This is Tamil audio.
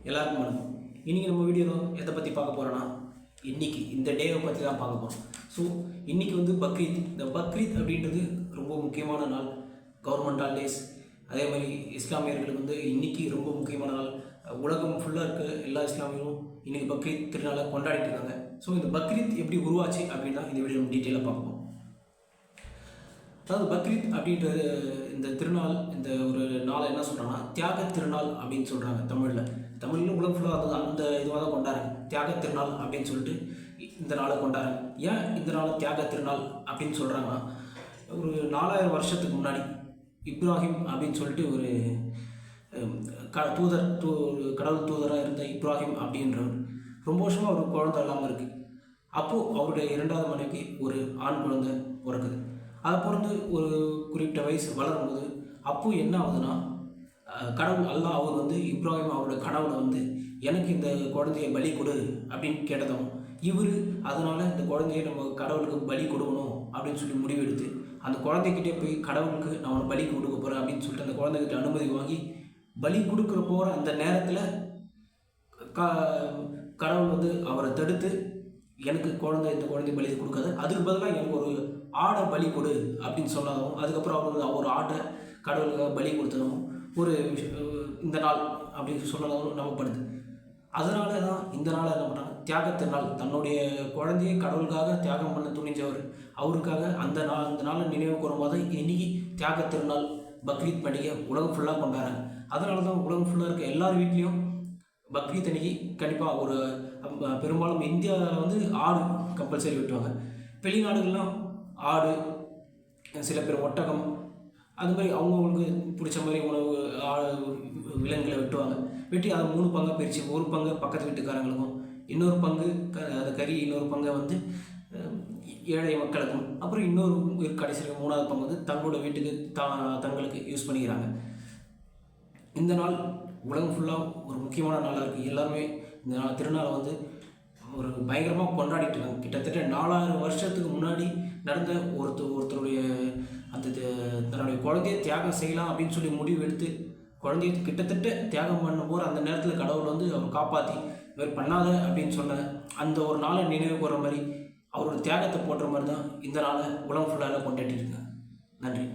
எல்லாருக்கும் வணக்கம். இன்றைக்கி நம்ம வீடியோ எதை பற்றி பார்க்க போகிறோன்னா, இன்றைக்கி இந்த டேவை பற்றி தான் பார்க்க போகிறோம். ஸோ இன்றைக்கி வந்து பக்ரீத். இந்த பக்ரீத் அப்படின்றது ரொம்ப முக்கியமான நாள். கவர்மெண்ட் ஹாலிடேஸ், அதே மாதிரி இஸ்லாமியர்களுக்கு வந்து இன்றைக்கி ரொம்ப முக்கியமான நாள். உலகம் ஃபுல்லாக இருக்க எல்லா இஸ்லாமியரும் இன்றைக்கி பக்ரீத் திருநாளை கொண்டாடிட்டு இருக்காங்க. ஸோ இந்த பக்ரீத் எப்படி உருவாச்சு அப்படின்னு தான் இந்த வீடியோ நம்ம டீட்டெயிலாக பார்ப்போம். அதாவது பக்ரீத் அப்படின்ற இந்த திருநாள், இந்த ஒரு நாளை என்ன சொல்கிறாங்கன்னா தியாக திருநாள் அப்படின்னு சொல்கிறாங்க. தமிழில் உலகம் ஃபுல்லாக அது அந்த இதுவாக தான் கொண்டாடுறாங்க. தியாக திருநாள் அப்படின்னு சொல்லிட்டு இந்த நாளை கொண்டாடுறாங்க. ஏன் இந்த நாள் தியாக திருநாள் அப்படின்னு சொல்கிறாங்கன்னா, ஒரு 4000 வருஷத்துக்கு முன்னாடி இப்ராஹிம் அப்படின்னு சொல்லிட்டு ஒரு கடவுள் தூதராக இருந்த இப்ராஹிம் அப்படின்றவர் ரொம்ப வருஷமாக ஒரு குழந்தை இல்லாமல் இருக்குது. அப்போது அவருடைய 2வது மனைவிக்கு ஒரு ஆண் குழந்தை பிறக்குது. அதை பிறந்து ஒரு குறிப்பிட்ட வயசு வளரும்போது அப்போது என்ன ஆகுதுன்னா, கடவுள் அல்லாஹ் அவர் வந்து இப்ராஹிம் அவரோட கனவுல வந்து எனக்கு இந்த குழந்தைய பலி கொடு அப்படின்னு கேட்டதும், இவர் அதனால் இந்த குழந்தைய நம்ம கடவுளுக்கு பலி கொடுக்கணும் அப்படின்னு சொல்லி முடிவெடுத்து அந்த குழந்தைகிட்டே போய் கடவுளுக்கு நான் அவனை பலி கொடுக்க போகிறேன் அப்படின்னு சொல்லிட்டு அந்த குழந்தைகிட்ட அனுமதி வாங்கி பலி கொடுக்குற போகிற அந்த நேரத்தில் கடவுள் வந்து அவரை தடுத்து, எனக்கு இந்த குழந்தை பலி கொடுக்காது, அதுக்கு பதிலாக எனக்கு ஒரு ஆடை பலி கொடு அப்படின்னு சொன்னதும், அதுக்கப்புறம் அவர் ஒரு ஆட்டை கடவுளுக்காக பலி கொடுத்ததும் ஒரு இந்த நாள் அப்படின்னு சொன்னதும் நம்பப்படுது. அதனால தான் இந்த நாளை என்ன பண்ணாங்க, தியாக திருநாள். தன்னுடைய குழந்தையை கடவுளுக்காக தியாகம் பண்ண துணிஞ்சவர் அவருக்காக அந்த நாளை நினைவு கூறும்போது இன்னைக்கு தியாக திருநாள் பக்ரீத் பண்டிகை உலகம் ஃபுல்லாக கொண்டாடுறாங்க. அதனால தான் உலகம் ஃபுல்லாக இருக்க எல்லார் வீட்லேயும் பக்ரீத் அன்னைக்கு கண்டிப்பாக ஒரு பெரும்பாலும் இந்தியாவில் வந்து ஆடு கம்பல்சரி வெட்டுவாங்க. வெளிநாடுகள்லாம் ஆடு, சில பேர் ஒட்டகம், அது மாதிரி அவங்கவுங்களுக்கு பிடிச்ச மாதிரி உணவு விலங்குகளை வெட்டுவாங்க. வெட்டி அதை 3 பங்காக பிரித்து, ஒரு பங்கு பக்கத்து வீட்டுக்காரங்களுக்கும், இன்னொரு பங்கு அந்த கறி, இன்னொரு பங்கை வந்து ஏழை மக்களுக்கும், அப்புறம் இன்னொரு கடைசியில் 3வது பங்கு வந்து தங்களோட வீட்டுக்கு தங்களுக்கு யூஸ் பண்ணிக்கிறாங்க. இந்த நாள் உலகம் ஃபுல்லாக ஒரு முக்கியமான நாளாக இருக்குது. எல்லாருமே இந்த திருநாளை வந்து ஒரு பயங்கரமாக கொண்டாடிட்டு இருக்காங்க. கிட்டத்தட்ட 4000 வருஷத்துக்கு முன்னாடி நடந்த ஒருத்தருடைய அந்த தன்னுடைய குழந்தையை தியாகம் செய்யலாம் அப்படின்னு சொல்லி முடிவு எடுத்து குழந்தைய கிட்டத்தட்ட தியாகம் பண்ண போகிற அந்த நேரத்தில் கடவுள் வந்து அவர் காப்பாற்றி இது மாதிரி பண்ணாத அப்படின்னு சொன்ன அந்த ஒரு நாளை நினைவு கூற மாதிரி அவரோட தியாகத்தை போடுற மாதிரி தான் இந்த நாளை உலகம் ஃபுல்லாக கொண்டாடிட்டு இருக்காங்க. நன்றி.